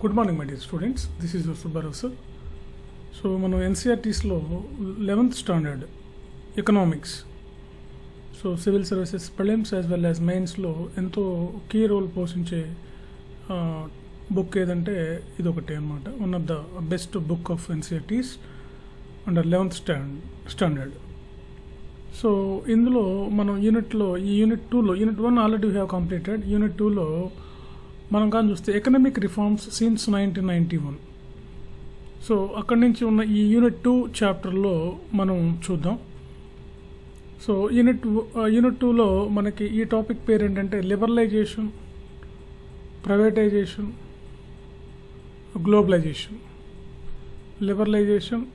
Good morning my dear students, this is your Subbarao sir. So మనం ఎన్సీఆర్టీస్లో 11th standard economics, so civil services prelims as well as మెయిన్స్లో ఎంతో key role పోషించే book ఏదంటే ఇదొకటి అనమాట. One of the best book of NCERTs under 11th standard. So ఇందులో మనం యూనిట్ 2లో unit 1 already have completed. Unit 2లో మనం కానీ చూస్తే ఎకనామిక్ రిఫార్మ్స్ సిన్స్ 1991. సో అక్కడి నుంచి ఉన్న ఈ యూనిట్ 2 చాప్టర్లో మనం చూద్దాం. సో యూనిట్ 2లో మనకి ఈ టాపిక్ పేరు ఏంటంటే liberalisation, privatisation, globalisation. Liberalisation,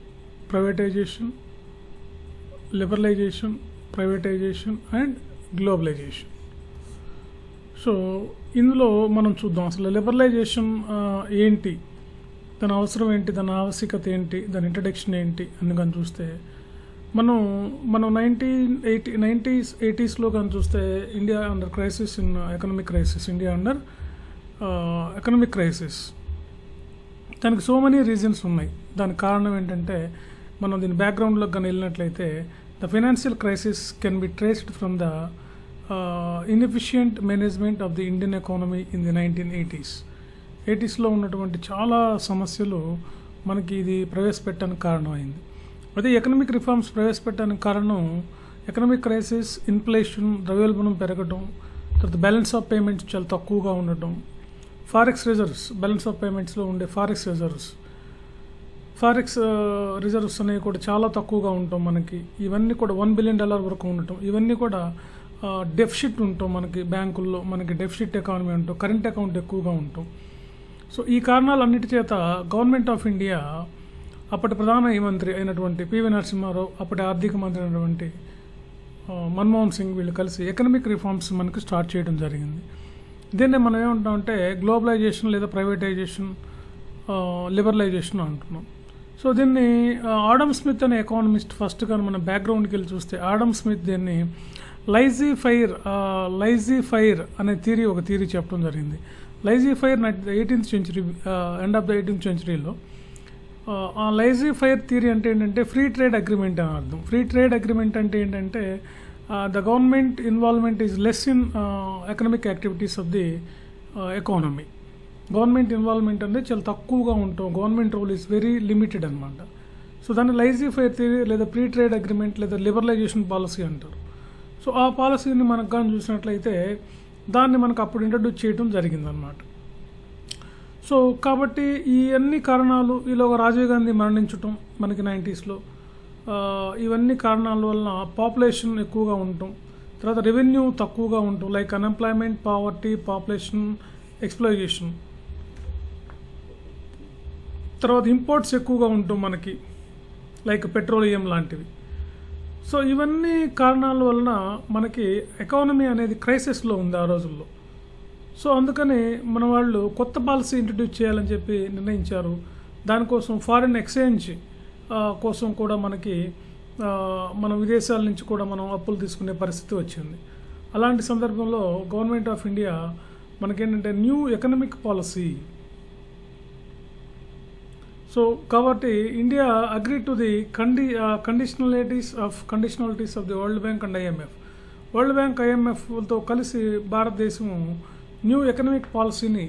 privatisation, liberalisation, privatisation and globalisation. So ఇందులో మనం చూద్దాం అసలు లిబరలైజేషన్ ఏంటి, దాని అవసరం ఏంటి, దాని ఆవశ్యకత ఏంటి, దాని ఇంట్రడక్షన్ ఏంటి అని కానీ చూస్తే మనం 1980s కానీ చూస్తే India under crisis in economic crisis. India under economic crisis. దానికి సో మెనీ రీజన్స్ ఉన్నాయి. దానికి కారణం ఏంటంటే మనం దీని బ్యాక్గ్రౌండ్లోకి కానీ వెళ్ళినట్లయితే the financial crisis can be traced from the inefficient management of the Indian economy in the 1980s. 80sలో ఉన్నటువంటి చాలా సమస్యలు మనకి ఇది ప్రవేశపెట్టడానికి కారణమైంది. అదే ఎకనామిక్ రిఫార్మ్స్ ప్రవేశపెట్టడానికి కారణం ఎకనామిక్ క్రైసిస్, ఇన్ఫ్లేషన్, ద్రవ్యోల్బణం పెరగడం, తర్వాత బ్యాలెన్స్ ఆఫ్ పేమెంట్స్ చాలా తక్కువగా ఉండటం, ఫారెక్స్ రిజర్వ్స్, బ్యాలెన్స్ ఆఫ్ పేమెంట్స్లో ఉండే ఫారెక్స్ రిజర్వ్స్ అనేవి కూడా చాలా తక్కువగా ఉంటాం మనకి. ఇవన్నీ కూడా $1 బిలియన్ వరకు ఉండటం, ఇవన్నీ కూడా డెఫిసిట్ ఉంటాం మనకి. బ్యాంకుల్లో మనకి డెఫిసిట్ ఎకానమీ ఉంటాం, కరెంట్ అకౌంట్ ఎక్కువగా ఉంటాం. సో ఈ కారణాలన్నిటి చేత గవర్నమెంట్ ఆఫ్ ఇండియా అప్పటి ప్రధానమంత్రి అయినటువంటి పివి నరసింహారావు, అప్పటి ఆర్థిక మంత్రి అయినటువంటి మన్మోహన్ సింగ్, వీళ్ళు కలిసి ఎకనామిక్ రిఫార్మ్స్ మనకి స్టార్ట్ చేయడం జరిగింది. దీన్నే మనం ఏమంటామంటే గ్లోబలైజేషన్ లేదా ప్రైవేటైజేషన్, లిబరలైజేషన్ అంటున్నాం. సో దీన్ని ఆడమ్ స్మిత్ అనే ఎకానమిస్ట్, ఫస్ట్ కానీ మన బ్యాక్గ్రౌండ్కి వెళ్ళి చూస్తే ఆడమ్ స్మిత్ దీన్ని లైజీ ఫైర్ అనే ఒక థియరీ చెప్పడం జరిగింది. Laissez faire 18th century, end of the 18th centuryలో ఆ లైజీ ఫైర్ థియరీ అంటే ఏంటంటే ఫ్రీ ట్రేడ్ అగ్రిమెంట్ అని అర్థం. ఫ్రీ ట్రేడ్ అగ్రిమెంట్ అంటే ఏంటంటే the government involvement is less in economic activities of the economy. Government involvement అనేది చాలా తక్కువగా ఉంటాం, government role is very limited అనమాట. సో దాన్ని లైజీ ఫైర్ థియరీ లేదా ఫ్రీ ట్రేడ్ అగ్రిమెంట్ లేదా లిబరలైజేషన్ పాలసీ అంటారు. సో ఆ పాలసీని మనకు కానీ చూసినట్లయితే దాన్ని మనకు అప్పుడు ఇంట్రడ్యూస్ చేయడం జరిగిందనమాట. సో కాబట్టి ఈ అన్ని కారణాలు, ఈలోగా రాజీవ్ గాంధీ మరణించటం మనకి 90sలో, ఇవన్నీ కారణాల వలన పాపులేషన్ ఎక్కువగా ఉండటం, తర్వాత రెవెన్యూ తక్కువగా ఉండటం, like unemployment, poverty, population exploitation, తర్వాత ఇంపోర్ట్స్ ఎక్కువగా ఉండటం మనకి, లైక్ పెట్రోలియం లాంటివి. సో ఇవన్నీ కారణాల వలన మనకి ఎకానమీ అనేది క్రైసిస్లో ఉంది ఆ రోజుల్లో. సో అందుకని మన వాళ్ళు కొత్త పాలసీ ఇంట్రడ్యూస్ చేయాలని చెప్పి నిర్ణయించారు. దానికోసం ఫారిన్ ఎక్స్చేంజ్ కోసం కూడా మనకి మన విదేశాల నుంచి కూడా మనం అప్పులు తీసుకునే పరిస్థితి వచ్చింది. అలాంటి సందర్భంలో గవర్నమెంట్ ఆఫ్ ఇండియా మనకేంటంటే న్యూ ఎకనామిక్ పాలసీ. సో కాబట్టి India agree to the conditionalities of the world bank and IMF. World bank, IMFతో కలిసి భారతదేశం న్యూ ఎకనామిక్ పాలసీని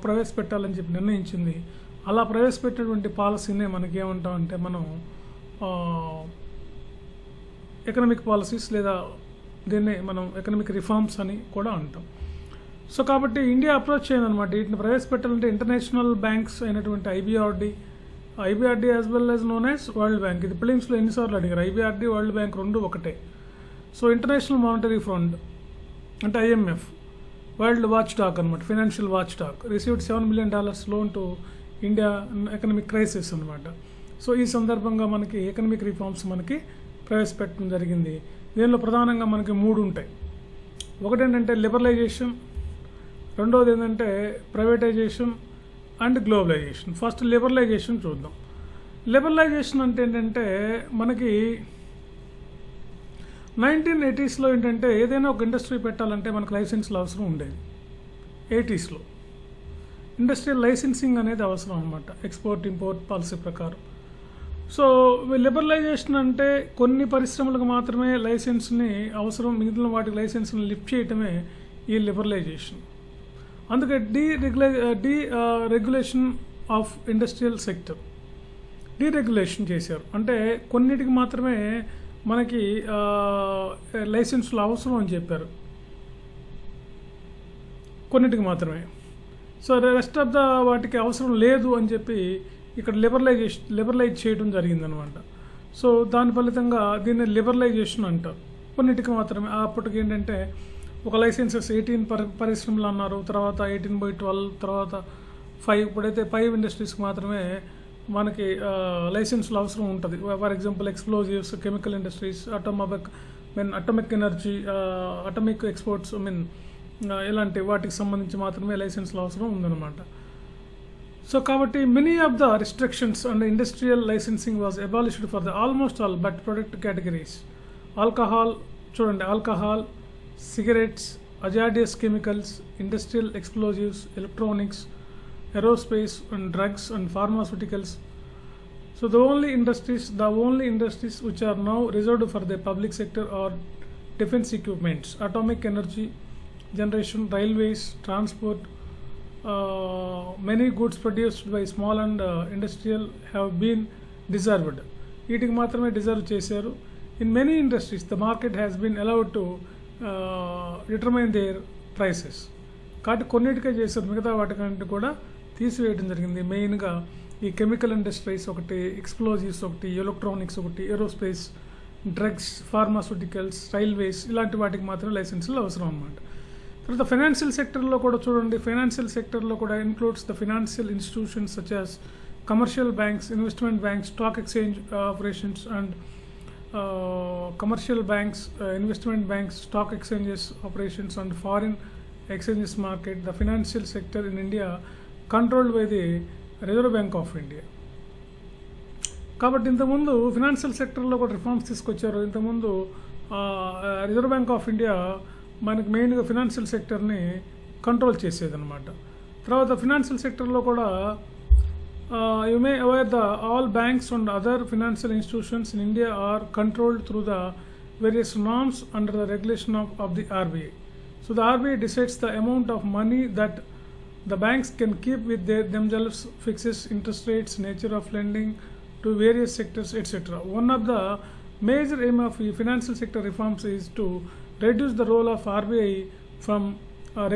ప్రవేశపెట్టాలని చెప్పి నిర్ణయించింది. అలా ప్రవేశపెట్టినటువంటి పాలసీనే మనకి ఏమంటామంటే మనం ఎకనామిక్ పాలసీస్ లేదా దీన్నే మనం ఎకనామిక్ రిఫార్మ్స్ అని కూడా అంటాం. సో కాబట్టి ఇండియా అప్రోచ్ చేయాలన్నమాట. వీటిని ప్రవేశపెట్టాలంటే ఇంటర్నేషనల్ బ్యాంక్స్ అయినటువంటి IBRD as well as known as world bank. ఇది ప్రిలిమ్స్లో ఎన్నిసార్లు అడిగారు, ఐబిఆర్డి వరల్డ్ బ్యాంక్ రెండు ఒకటే. సో ఇంటర్నేషనల్ మానిటరీ ఫండ్ అంటే IMF, వరల్డ్ వాచ్ డాగ్ అనమాట, financial watch dog, received $7 billion loan to India economic crisis అనమాట. So ఈ సందర్భంగా మనకి ఎకనామిక్ రిఫార్మ్స్ మనకి ప్రవేశపెట్టడం జరిగింది. దీనిలో ప్రధానంగా మనకి 3 ఉంటాయి. ఒకటి ఏంటంటే లిబరలైజేషన్, రెండోది ఏంటంటే privatisation and globalisation. First liberalisation చూద్దాం. లిబరలైజేషన్ అంటే ఏంటంటే మనకి 1980sలో ఏంటంటే ఏదైనా ఒక ఇండస్ట్రీ పెట్టాలంటే మనకు లైసెన్స్లు అవసరం ఉండేది 80sలో. ఇండస్ట్రియల్ లైసెన్సింగ్ అనేది అవసరం అనమాట ఎక్స్పోర్ట్ ఇంపోర్ట్ పాలసీ ప్రకారం. సో లిబరలైజేషన్ అంటే కొన్ని పరిశ్రమలకు మాత్రమే లైసెన్స్ని అవసరం, మిగిలిన వాటికి లైసెన్స్ని లిఫ్ట్ చేయటమే ఈ లిబరలైజేషన్. అందుకే regulation of industrial sector, deregulation చేశారు. అంటే కొన్నిటికి మాత్రమే మనకి లైసెన్సులు అవసరం అని చెప్పారు, కొన్నిటికి మాత్రమే. సో రెస్ట్ ఆఫ్ ద వాటికి అవసరం లేదు అని చెప్పి ఇక్కడ లిబరలైజ్ చేయడం జరిగిందనమాట. సో దాని ఫలితంగా దీన్ని లిబరలైజేషన్ అంటారు. కొన్నిటికి మాత్రమే. అప్పటికి ఏంటంటే ఒక లైసెన్సెస్ 18 పరిశ్రమలు అన్నారు, తర్వాత 18/12, తర్వాత 5. ఇప్పుడైతే 5 ఇండస్ట్రీస్కి మాత్రమే మనకి లైసెన్సులు అవసరం ఉంటుంది. For example explosives, chemical industries, atomic energy, atomic exports, ఇలాంటి వాటికి సంబంధించి మాత్రమే లైసెన్సులు అవసరం ఉందన్నమాట. సో కాబట్టి many of the restrictions and industrial licensing was abolished for the almost all but product categories. Alcohol చూడండి, alcohol, cigarettes, hazardous chemicals, industrial explosives, electronics, aerospace and drugs and pharmaceuticals. So the only industries which are now reserved for the public sector are defense equipments, atomic energy generation, railways, transport. Many goods produced by small and industrial have been deserved. వీటికి మాత్రమే deserve చేశారు. In many industries the market has been allowed to determine their prices. కాబట్టి కొన్నిటికే చేశారు, మిగతా వాటికంటే కూడా తీసివేయడం జరిగింది. మెయిన్గా ఈ కెమికల్ ఇండస్ట్రీస్ ఒకటి, ఎక్స్ప్లోజివ్స్ ఒకటి, ఎలక్ట్రానిక్స్ ఒకటి, ఏరోస్పేస్, డ్రగ్స్, ఫార్మాస్యూటికల్స్, రైల్వేస్, ఇలాంటి వాటికి మాత్రం లైసెన్సులు అవసరం అన్నమాట. తర్వాత ఫైనాన్షియల్ సెక్టర్లో కూడా చూడండి, ఫైనాన్షియల్ సెక్టర్లో కూడా includes the financial institutions such as commercial banks, investment banks, stock exchange operations and commercial banks, investment banks, stock exchanges operations and foreign exchanges market. The financial sector in India controlled by the Reserve Bank of India. కాబట్టి ఇంతకుముందు financial సెక్టర్లో కూడా reforms తీసుకొచ్చారు. ఇంతకుముందు reserve bank of India మనకి మెయిన్గా financial సెక్టర్ని control చేసేదన్నమాట. తర్వాత financial సెక్టర్లో కూడా you may aware the all banks and other financial institutions in India are controlled through the various norms under the regulation of the RBI. So the RBI decides the amount of money that the banks can keep with themselves, fixes interest rates, nature of lending to various sectors, etc. One of the major aim of financial sector reforms is to reduce the role of RBI from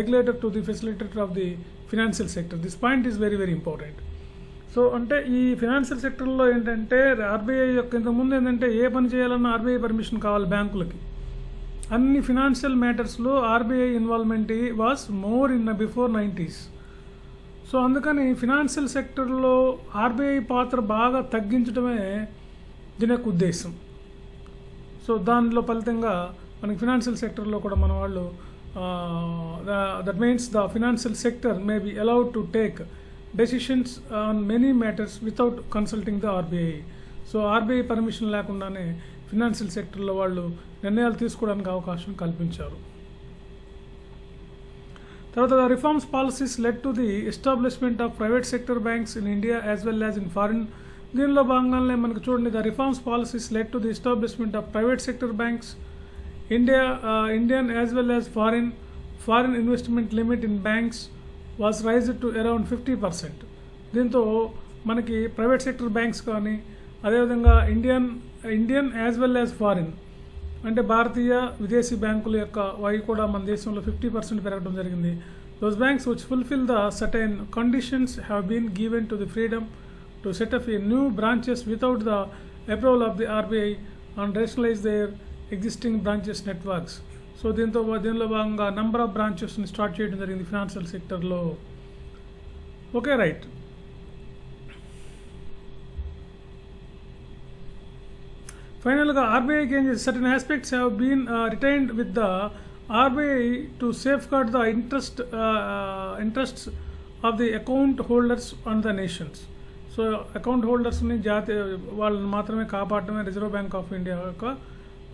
regulator to the facilitator of the financial sector. This point is very very important. So అంటే ఈ financial సెక్టర్లో ఏంటంటే RBI యొక్క ఇంతకుముందు ఏంటంటే ఏ పని చేయాలన్నా RBI permission కావాలి బ్యాంకులకి. అన్ని ఫినాన్షియల్ మ్యాటర్స్లో RBI involvement was more in before 90s. So అందుకని ఫినాన్షియల్ సెక్టర్లో ఆర్బీఐ పాత్ర బాగా తగ్గించడమే దీని యొక్క ఉద్దేశం. సో దానిలో ఫలితంగా మనకి ఫినాన్షియల్ సెక్టర్లో కూడా మన వాళ్ళు that means the financial sector may be allowed to take decisions on many matters without consulting the RBI. So RBI permission లేకుండానే ఫినాన్షియల్ సెక్టర్లో వాళ్ళు నిర్ణయాలు తీసుకోవడానికి అవకాశం కల్పించారు. తర్వాత the reforms policies lead to the establishment of private sector banks in India as well as in foreign. దీనిలో భాగంగానే మనకు చూడండి, the reforms policies lead to the establishment of private sector banks Indian as well as foreign investment limit in banks was raised to around 50%. దీంతో మనకి private sector banks కానీ అదేవిధంగా Indian as well as foreign అంటే భారతీయ విదేశీ బ్యాంకుల యొక్క అవి కూడా మన దేశంలో 50% పెరగడం జరిగింది. Those banks which fulfil the certain conditions have been given to the freedom to set up a new branches without the approval of the RBI and rationalise their existing branches networks. So దీనిలో భాగంగా number of బ్రాంచెస్ని start చేయడం జరిగింది financial సెక్టర్లో. Okay, right. ఫైనల్గా ఆర్బీఐకి ఏం చేసి certain aspects have been retained with the RBI to safeguard the interests of the account holders and the nations. So account హోల్డర్స్ని వాళ్ళని మాత్రమే కాపాడటమే రిజర్వ్ బ్యాంక్ ఆఫ్ ఇండియా యొక్క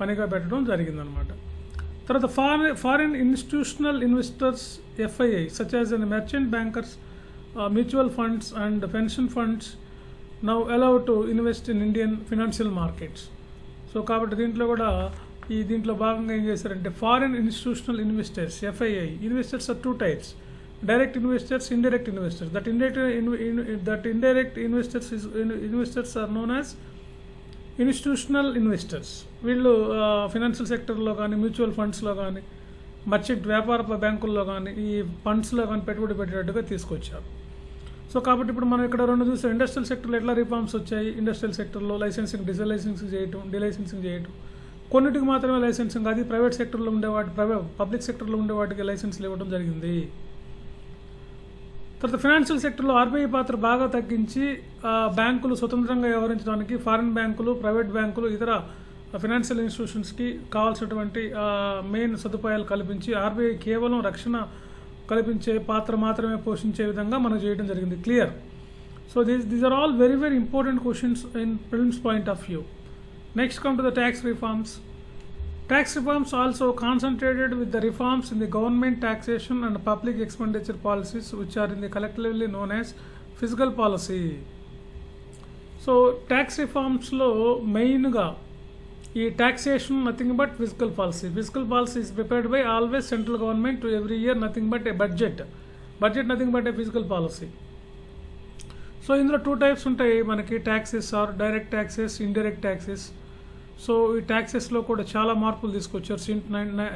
పనిగా పెట్టడం జరిగిందనమాట. తర్వాత foreign institutional investors FII such as and merchant bankers mutual funds and pension funds now allowed to invest in Indian financial markets. So కాబట్టి దీంట్లో కూడా దీంట్లో భాగంగా ఏం చేశారంటే foreign institutional investors FII investors are 2 types, direct investors, indirect investors. That indirect investors are known as institutional investors. వీళ్ళు financial సెక్టర్లో కానీ, మ్యూచువల్ ఫండ్స్లో కానీ, మర్చెంట్ వ్యాపార బ్యాంకుల్లో కానీ, ఈ ఫండ్స్లో కానీ పెట్టుబడి పెట్టేటట్టుగా తీసుకొచ్చారు. సో కాబట్టి ఇప్పుడు మనం ఇక్కడ రెండు చూస్తాం. ఇండస్ట్రియల్ సెక్టర్లో ఎట్లా రిఫార్మ్స్ వచ్చాయి, ఇండస్ట్రియల్ సెక్టర్లో లైసెన్సింగ్, డిలైసెన్సింగ్ చేయటం, కొన్నిటికి మాత్రమే లైసెన్సింగ్, అది ప్రైవేట్ సెక్టర్లో ఉండేవాటి, పబ్లిక్ సెక్టర్లో ఉండేవాటికి లైసెన్స్లు ఇవ్వడం జరిగింది. తర్వాత ఫినాన్షియల్ సెక్టర్లో RBI పాత్ర బాగా తగ్గించి బ్యాంకులు స్వతంత్రంగా వ్యవహరించడానికి ఫారిన్ బ్యాంకులు, ప్రైవేట్ బ్యాంకులు, ఇతర ఫినాన్షియల్ ఇన్స్టిట్యూషన్స్కి కావాల్సినటువంటి మెయిన్ సదుపాయాలు కల్పించి RBI కేవలం రక్షణ కల్పించే పాత్ర మాత్రమే పోషించే విధంగా మనం చేయడం జరిగింది. Clear? So these are all very very important questions in prelims point of view. Next come to the tax reforms. Tax reforms also concentrated with the reforms in the government taxation and public expenditure policies, which are in the collectively known as fiscal policy. So tax reforms lo main ga ee taxation nothing but fiscal policy. Fiscal policy is prepared by always central government to every year, nothing but a budget nothing but a fiscal policy. So indro 2 types untayi manaki, taxes or direct taxes, indirect taxes. So ఈ ట్యాక్సెస్లో కూడా చాలా మార్పులు తీసుకొచ్చారు.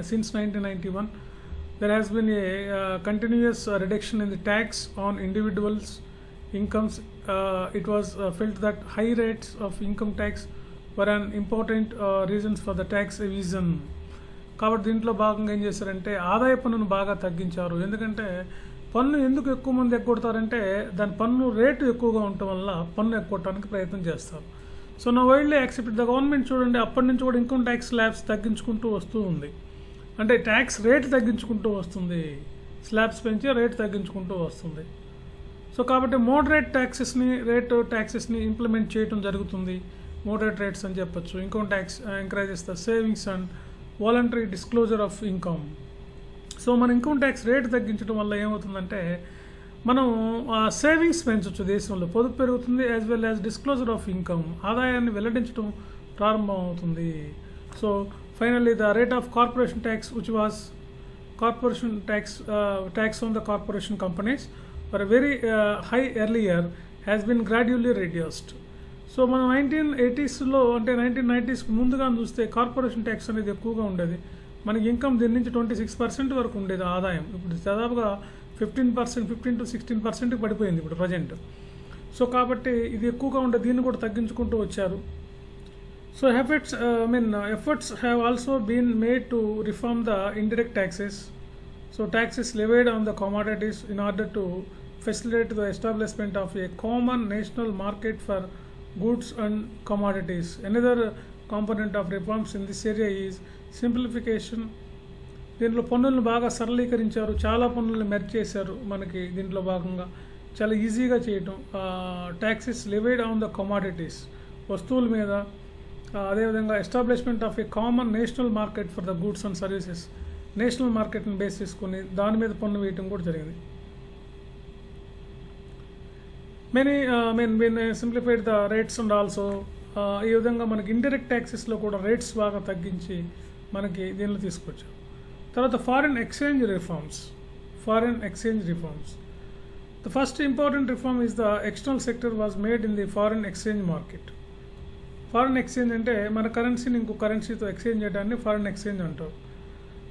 Since 1991 there has been a continuous reduction in the tax on individuals incomes. It was felt that high rates of income tax were an important reasons for the tax evasion. కాబట్టి దీంట్లో భాగంగా ఏం చేశారంటే ఆదాయ పన్నును బాగా తగ్గించారు. ఎందుకంటే పన్ను ఎందుకు ఎక్కువ మంది ఎగ్గొడతారంటే దాని పన్ను రేటు ఎక్కువగా ఉండటం వల్ల పన్ను ఎగ్గొట్టడానికి ప్రయత్నం చేస్తారు. సో నా వైడ్లీ యాక్సెప్టెడ్. ద గవర్నమెంట్ చూడండి అప్పటి నుంచి కూడా ఇన్కమ్ ట్యాక్స్ స్లాబ్స్ తగ్గించుకుంటూ వస్తూ ఉంది. అంటే ట్యాక్స్ రేట్ తగ్గించుకుంటూ వస్తుంది, స్లాబ్స్ పెంచి రేట్ తగ్గించుకుంటూ వస్తుంది. సో కాబట్టి మోడరేట్ ట్యాక్సెస్ని ఇంప్లిమెంట్ చేయడం జరుగుతుంది. మోడరేట్ రేట్స్ అని చెప్పొచ్చు. Income tax encourages the savings and voluntary disclosure of income. So మన ఇన్కమ్ ట్యాక్స్ రేట్ తగ్గించడం వల్ల ఏమవుతుందంటే మనం సేవింగ్స్ పెంచవచ్చు, దేశంలో పొదుపు పెరుగుతుంది, as well as disclosure of income, ఆదాయాన్ని వెల్లడించడం ప్రారంభం అవుతుంది. So finally the rate of corporation tax which was corporation tax on the corporation companies for very high earlier has been gradually reduced. So మనం 1980స్లో అంటే 1990స్కి ముందుగా చూస్తే కార్పొరేషన్ ట్యాక్స్ అనేది ఎక్కువగా ఉండేది. మనకి ఇన్కమ్ దీని నుంచి 26% వరకు ఉండేది ఆదాయం. ఇప్పుడు దాదాపుగా 15% to 16% పడిపోయింది ఇప్పుడు ప్రజెంట్. సో కాబట్టి ఇది ఎక్కువగా ఉండే, దీన్ని కూడా తగ్గించుకుంటూ వచ్చారు. So efforts have also been made to reform the indirect taxes. So taxes levied on the commodities in order to facilitate the establishment of a common national market for goods and commodities. Another component of reforms in this area is simplification. దీంట్లో పన్నులను బాగా సరళీకరించారు, చాలా పన్నులను merge చేశారు. మనకి దీంట్లో భాగంగా చాలా ఈజీగా చేయటం. Taxes levied on the commodities, వస్తువుల మీద. అదేవిధంగా establishment of a common national market for the goods and services, national మార్కెట్ని బేస్ చేసుకుని దాని మీద పన్ను వేయటం కూడా జరిగింది. Many simplified the rates and also ఈ విధంగా మనకి ఇండైరెక్ట్ ట్యాక్సెస్లో కూడా రేట్స్ బాగా తగ్గించి మనకి దీనిలో తీసుకొచ్చారు. తర్వాత foreign exchange reforms. The first important reform is the external sector was made in the foreign exchange market. Foreign exchange అంటే మన కరెన్సీని ఇంకో కరెన్సీతో ఎక్స్చేంజ్ చేయడాన్ని ఫారిన్ ఎక్స్చేంజ్ అంటారు.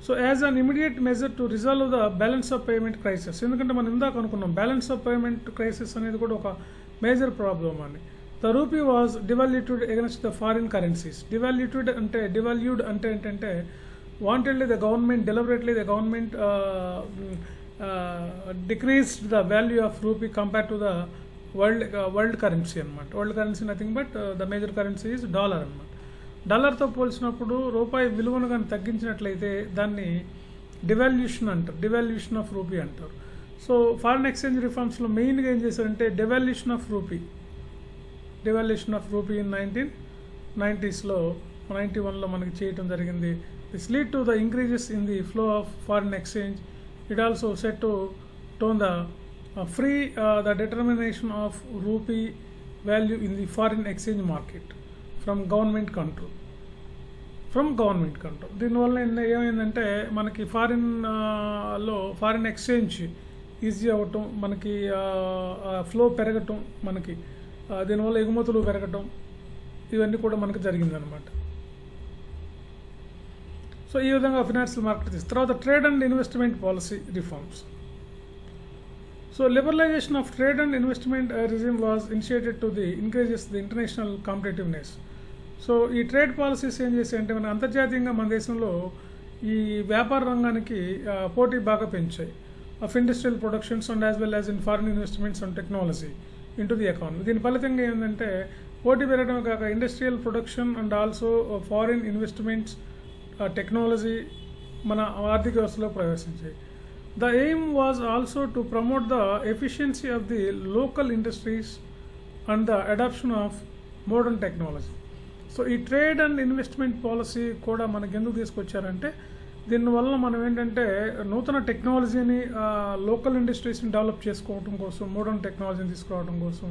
So as an immediate measure to resolve the balance of payment crisis. ఎందుకంటే మనం ఇందాక అనుకున్నాం బ్యాలెన్స్ ఆఫ్ పేమెంట్ క్రైసిస్ అనేది కూడా ఒక మేజర్ ప్రాబ్లమ్ అని. The rupee was devaluated against the foreign currencies. Devalued అంటే ఏంటంటే wantedly the government decreased the value of rupee compared to the world currency అన్నమాట. World currency nothing but the major currency is dollar అన్నమాట. డాలర్తో పోల్చినప్పుడు రూపాయి విలువను కానీ తగ్గించినట్లయితే దాన్ని devolution అంటారు, డివాల్యూషన్ ఆఫ్ రూపీ అంటారు. సో ఫారిన్ ఎక్స్చేంజ్ రిఫార్మ్స్లో మెయిన్గా ఏం చేశారంటే డివాల్యూషన్ ఆఫ్ రూపీ ఇన్ 1990స్లో 91లో మనకి చేయటం జరిగింది. This lead to the increases in the flow of foreign exchange. It also set to tone the free the determination of rupee value in the foreign exchange market from government control. దీనివల్ల ఏమైందంటే మనకి foreign exchange easy అవ్వటం, మనకి flow పెరగటం, మనకి దీనివల్ల ఎగుమతులు పెరగటం, ఇవన్నీ కూడా మనకు జరిగిందనమాట. సో ఈ విధంగా ఫినాన్షియల్ మార్కెట్ తర్వాత trade and investment policy reforms. So liberalization of trade and investment regime was initiated to increases the international competitiveness. So ఈ ట్రేడ్ పాలసీస్ ఏం చేసి అంటే మన అంతర్జాతీయంగా మన దేశంలో ఈ వ్యాపార రంగానికి పోటీ బాగా పెంచాయి. Of industrial productions and as well as in foreign investments and technology into the economy. దీని ఫలితంగా ఏంటంటే పోటీ పెరగడం కాక industrial production and also foreign investments technology మన ఆర్థిక వ్యవస్థలో ప్రవేశించాయి. The aim was also to promote the efficiency of the local industries and the adoption of modern technology. So ఈ ట్రేడ్ అండ్ ఇన్వెస్ట్మెంట్ పాలసీ కూడా మనకి ఎందుకు తీసుకొచ్చారంటే దీనివల్ల మనం ఏంటంటే నూతన టెక్నాలజీని లోకల్ ఇండస్ట్రీస్ని డెవలప్ చేసుకోవడం కోసం, మోడర్న్ టెక్నాలజీని తీసుకురావడం కోసం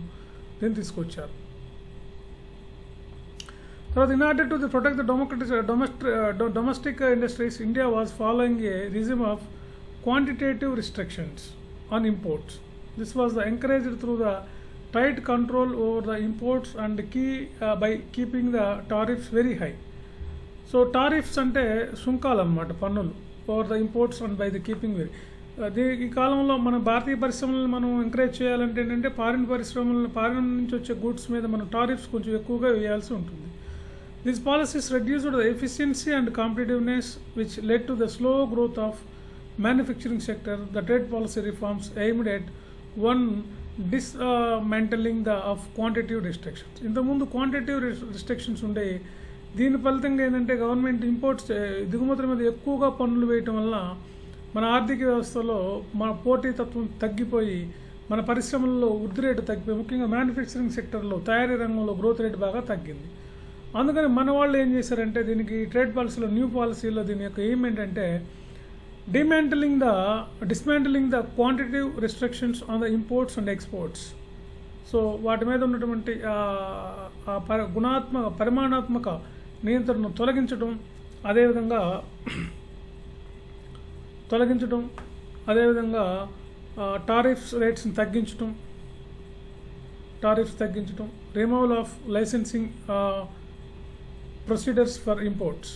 దీన్ని తీసుకొచ్చారు. తర్వాత in order to protect the domestic industries, India was following a regime of quantitative restrictions on imports. This was encouraged through the tight control over the imports and by keeping the tariffs very high. So tariffs ante sunkalu annamata, పన్నులు over the imports and by the keeping very. ఈ కాలంలో మన భారతీయ పరిశ్రమలను మనం encourage చేయాలంటే ఏంటంటే foreign నుంచి వచ్చే గూడ్స్ మీద మనం టారిఫ్స్ కొంచెం ఎక్కువగా వేయాల్సి ఉంటుంది. These policies reduced the efficiency and competitiveness which led to the slow growth of manufacturing sector. The trade policy reforms aimed at one dismantling of quantitative restrictions. ఇంతకుముందు క్వాంటిటేటివ్ రిస్ట్రిక్షన్స్ ఉండేవి. దీని ఫలితంగా ఏంటంటే గవర్నమెంట్ ఇంపోర్ట్స్ దిగుమతుల మీద ఎక్కువగా పన్నులు వేయటం వల్ల మన ఆర్థిక వ్యవస్థలో మన పోటీతత్వం తగ్గిపోయి మన పరిశ్రమల్లో వృద్ధి రేటు తగ్గిపోయి, ముఖ్యంగా మ్యానుఫ్యాక్చరింగ్ సెక్టర్లో తయారీ రంగంలో గ్రోత్ రేటు బాగా తగ్గింది. అందుకని మన వాళ్ళు ఏం చేశారంటే దీనికి ట్రేడ్ పాలసీలో న్యూ పాలసీలో దీని యొక్క ఎయిమ్ ఏంటంటే dismantling the quantitative restrictions on the imports and exports. So వాటి మీద ఉన్నటువంటి పరిమాణాత్మక నియంత్రణను తొలగించడం, అదేవిధంగా టారిఫ్స్ రేట్స్ని తగ్గించడం, removal of licensing procedures for imports.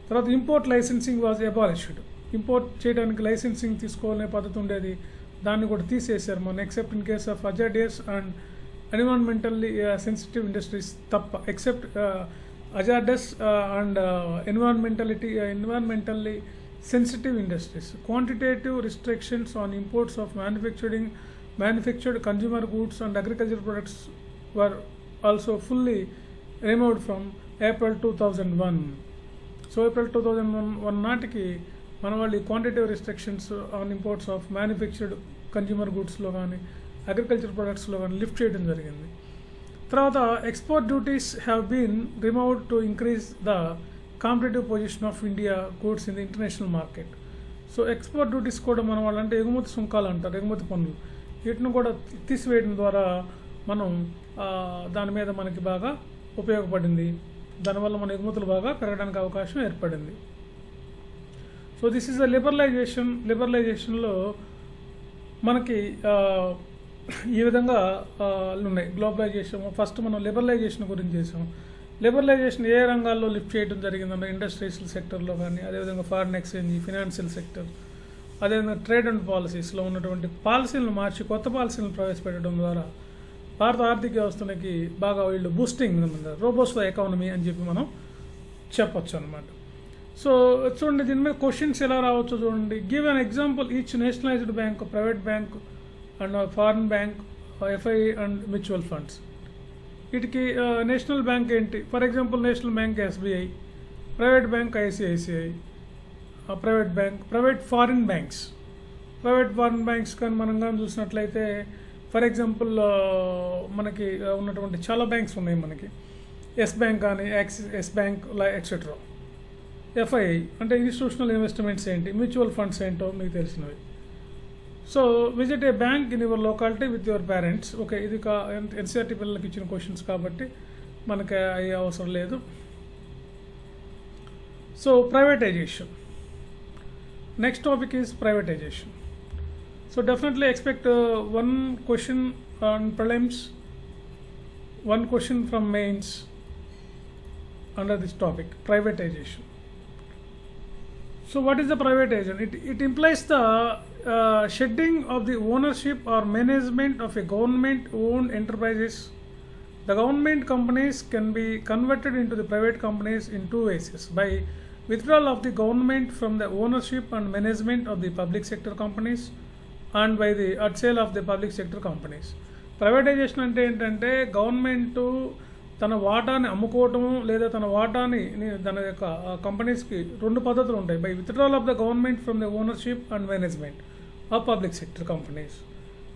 తర్వాత import licensing was abolished. Import చేయడానికి లైసెన్సింగ్ తీసుకోవాలనే పద్ధతి ఉండేది, దాన్ని కూడా తీసేశారు మన, except in case of hazardous and environmentally sensitive industries తప్ప, except hazardous and environmentally sensitive industries. Quantitative restrictions on imports of manufactured consumer goods and agricultural products were also fully removed from April 2001. So April 2001 నాటికి మన వాళ్ళు quantitative restrictions on imports of manufactured consumer గూడ్స్లో కానీ agriculture ప్రొడక్ట్స్లో కానీ lift చేయడం జరిగింది. తర్వాత export duties have been removed to increase the competitive position of India goods in the international market. So export duties కూడా మన వాళ్ళు అంటే ఎగుమతి సుంకాలు అంటారు, ఎగుమతి పన్నులు, వీటిని కూడా తీసివేయడం ద్వారా మనం దాని మీద మనకి బాగా ఉపయోగపడింది. దానివల్ల మన ఎగుమతులు బాగా పెరగడానికి అవకాశం ఏర్పడింది. సో దిస్ ఈజ్ ద లిబరలైజేషన్లో మనకి ఈ విధంగా ఉన్నాయి. గ్లోబలైజేషన్ ఫస్ట్ మనం లిబరలైజేషన్ గురించి చేసాం. లిబరలైజేషన్ ఏ రంగాల్లో లిఫ్ట్ చేయడం జరిగిందంటే ఇండస్ట్రియల్ సెక్టర్లో కానీ, అదేవిధంగా ఫారిన్ ఎక్స్చేంజ్, ఫినాన్షియల్ సెక్టర్, అదేవిధంగా ట్రేడ్ అండ్ పాలసీస్లో ఉన్నటువంటి పాలసీలను మార్చి కొత్త పాలసీలను ప్రవేశపెట్టడం ద్వారా భారత ఆర్థిక వ్యవస్థకి బాగా వీళ్ళు బూస్టింగ్ రోబోస్ట్ ఎకానమీ అని చెప్పి మనం చెప్పొచ్చు అనమాట. సో చూడండి దీని మీద క్వశ్చన్స్ ఎలా రావచ్చో చూడండి. Give an example each nationalised bank, private bank and foreign bank, FI and mutual funds. వీటికి నేషనల్ బ్యాంక్ ఏంటి? For example national bank SBI, private bank ICICI, private foreign banks కానీ మనం కానీ చూసినట్లయితే ఫర్ ఎగ్జాంపుల్ మనకి ఉన్నటువంటి చాలా బ్యాంక్స్ ఉన్నాయి మనకి. ఎస్ బ్యాంక్ కానీ, Axis, Yes Bank etcetera. FII అంటే ఇన్స్టిట్యూషనల్ ఇన్వెస్ట్మెంట్స్ ఏంటి, మ్యూచువల్ ఫండ్స్ ఏంటో మీకు తెలిసినవి. So visit a bank in your locality with your parents. Okay, ఇది ఎన్సీఆర్టీ పిల్లలకి ఇచ్చిన క్వశ్చన్స్ కాబట్టి మనకి అయ్యే అవసరం లేదు. So privatization, next topic is privatization. So definitely expect one question on prelims, one question from mains under this topic, privatization. So what is the privatization? It implies the shedding of the ownership or management of a government-owned enterprises. The government companies can be converted into the private companies in two ways: by withdrawal of the government from the ownership and management of the public sector companies, and by the sale of the public sector companies. Privatization అంటే ఏంటంటే government తన వాటాని అమ్ముకోవటము లేదా తన వాటాని తన యొక్క కంపెనీస్కి రెండు పద్ధతులు ఉంటాయి: by withdrawal of the government from the ownership and management of public sector companies,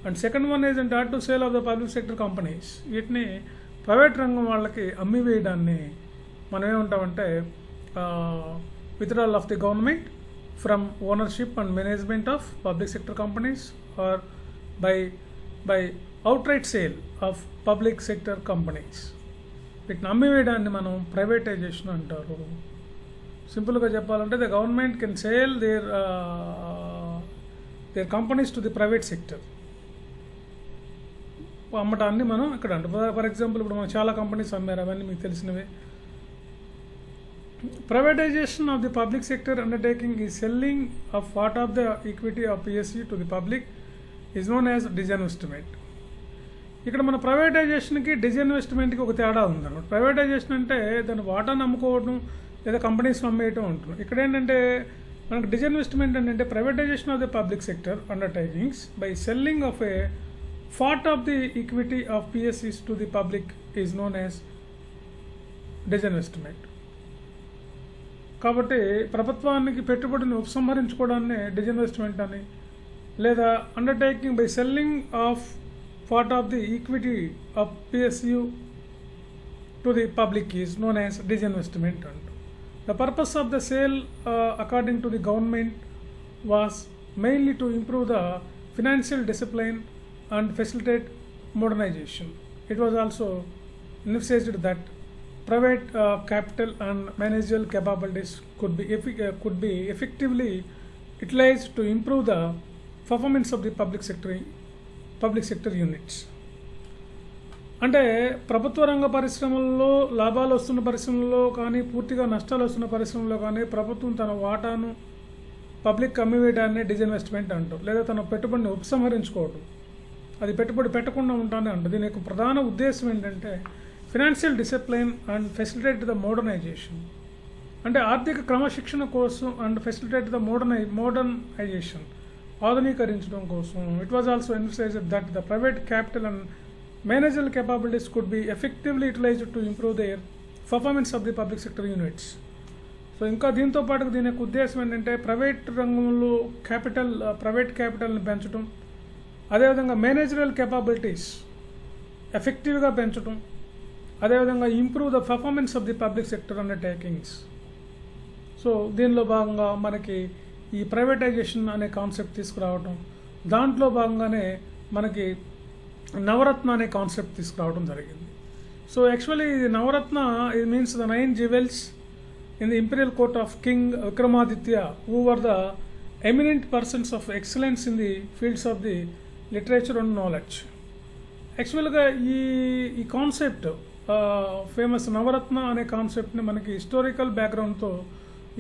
and second one is and to sale of the public sector companies. వీటిని ప్రైవేట్ రంగం వాళ్ళకి అమ్మివేయడాన్ని మనం ఏమంటామంటే withdrawal of the government from ownership and management of public sector companies, or by outright sale of public sector companies. వీటిని అమ్మివేయడాన్ని మనం privatisation అంటారు. సింపుల్గా చెప్పాలంటే the government can sale their companies to the private sector. అమ్మటాన్ని మనం ఇక్కడ అంటే for example ఇప్పుడు మనం చాలా కంపెనీస్ అమ్మారు, అవన్నీ మీకు తెలిసినవే. Privatization of the public sector undertaking is selling of part of the equity of PSU to the public is known as disinvestment. ఇక్కడ మన ప్రైవేటైజేషన్కి డిజిన్వెస్ట్మెంట్కి ఒక తేడా ఉందన్నమాట. ప్రైవేటైజేషన్ అంటే దాని వాటాను అమ్ముకోవడం లేదా కంపెనీస్ అమ్మేయటం ఉంటుంది. ఇక్కడ ఏంటంటే మనకు డిజిన్వెస్ట్మెంట్ అంటే privatisation of the public sector undertakings by selling of a part of the equity of PSEs to the public is known as disinvestment. కాబట్టి ప్రభుత్వానికి పెట్టుబడిని ఉపసంహరించుకోవడాన్ని డిజిన్వెస్ట్మెంట్ అని, లేదా undertaking by selling of part of the equity of PSU to the public is known as disinvestment అంట. The purpose of the sale according to the government was mainly to improve the financial discipline and facilitate modernisation. It was also emphasized that private capital and managerial capabilities could be effectively utilized to improve the performance of the public sector units. అంటే ప్రభుత్వ రంగ పరిశ్రమల్లో లాభాలు వస్తున్న పరిశ్రమల్లో కానీ పూర్తిగా నష్టాలు వస్తున్న పరిశ్రమల్లో కానీ ప్రభుత్వం తన వాటాను పబ్లిక్ అమ్మివేయడాన్ని డిజిన్వెస్ట్మెంట్ అంటారు, లేదా తన పెట్టుబడిని ఉపసంహరించుకోవడం, అది పెట్టుబడి పెట్టకుండా ఉంటానే అంటారు. దీని యొక్క ప్రధాన ఉద్దేశం ఏంటంటే financial discipline and facilitate the modernization, అంటే ఆర్థిక క్రమశిక్షణ కోసం అండ్ ఫెసిలిటేట్ ద మోడర్నైజేషన్, ఆధునీకరించడం కోసం. It was also emphasized that the private capital and managerial capabilities could be effectively utilized to improve their performance of the public sector units. So ఇంకా దీంతో పాటు దీని యొక్క ఉద్దేశం ఏంటంటే ప్రైవేట్ రంగంలో ప్రైవేట్ క్యాపిటల్ని పెంచడం, అదేవిధంగా మేనేజరల్ కేపబిలిటీస్ ఎఫెక్టివ్గా పెంచడం, అదేవిధంగా improve the performance of the public sector undertakings. So దీనిలో భాగంగా మనకి ఈ ప్రైవేటైజేషన్ అనే కాన్సెప్ట్ తీసుకురావడం, దాంట్లో భాగంగానే మనకి నవరత్న అనే కాన్సెప్ట్ తీసుకురావడం జరిగింది. సో యాక్చువల్లీ ఇది నవరత్న, ఇది means the 9 jewels in the imperial court of King Vikramaditya, who were the eminent persons of excellence in the fields of the literature and knowledge. యాక్చువల్గా ఈ కాన్సెప్ట్ ఫేమస్ నవరత్న అనే కాన్సెప్ట్ని మనకి హిస్టారికల్ బ్యాక్గ్రౌండ్తో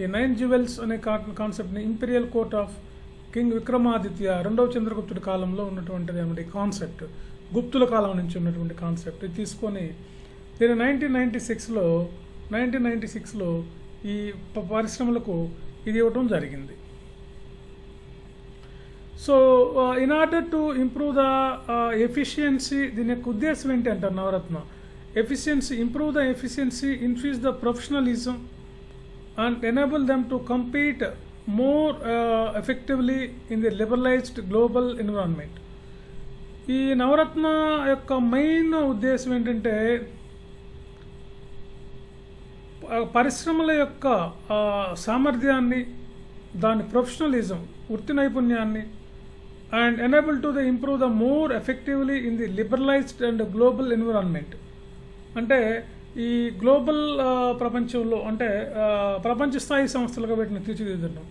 ఈ 9 jewels అనే కాన్సెప్ట్ని imperial court of king Vikramaditya రెండవ చంద్రగుప్తుడి కాలంలో ఉన్నటువంటిది ఏమిటి కాన్సెప్ట్, గుప్తుల కాలం నుంచి ఉన్నటువంటి కాన్సెప్ట్ తీసుకొని దీన్ని 1996లో ఈ పరిశ్రమలకు ఇది ఇవ్వటం జరిగింది. So in order to improve the efficiency, దీని యొక్క ఉద్దేశం ఏంటి అంటారు Navratna, efficiency, improve the efficiency, increase the professionalism and enable them to compete more effectively in the liberalised global environment. ఈ నవరత్న యొక్క మెయిన్ ఉద్దేశం ఏంటంటే పరిశ్రమల యొక్క సామర్థ్యాన్ని, దాని ప్రొఫెషనలిజం, వృత్తి నైపుణ్యాన్ని, and enable to the improve the more effectively in the liberalized and global environment. అంటే ఈ గ్లోబల్ ప్రపంచంలో అంటే ప్రపంచ స్థాయి సంస్థలుగా వీటిని తీర్చిదిద్దడం.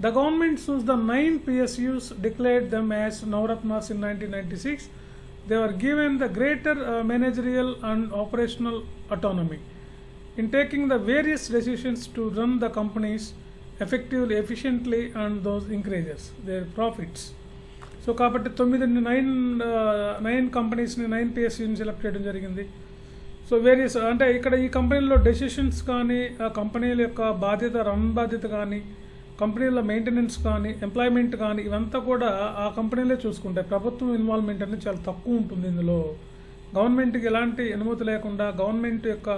The government chose the 9 PSUs, declared them as Navaratnas in 1996. They were given the greater managerial and operational autonomy in taking the various decisions to run the companies effectively, efficiently, and those increases their profits. So కాబట్టి 9 కంపెనీస్ని 9 PSUని select చేయడం జరిగింది. So various అంటే ఇక్కడ ఈ కంపెనీలో decisions కానీ ఆ కంపెనీల యొక్క బాధ్యత రన్ బాధ్యత కానీ కంపెనీల మెయింటెనెన్స్ కానీ ఎంప్లాయ్మెంట్ కానీ ఇవంతా కూడా ఆ కంపెనీలే చూసుకుంటాయి. ప్రభుత్వం ఇన్వాల్వ్మెంట్ అనేది చాలా తక్కువ ఉంటుంది ఇందులో. గవర్నమెంట్కి ఎలాంటి అనుమతి లేకుండా గవర్నమెంట్ యొక్క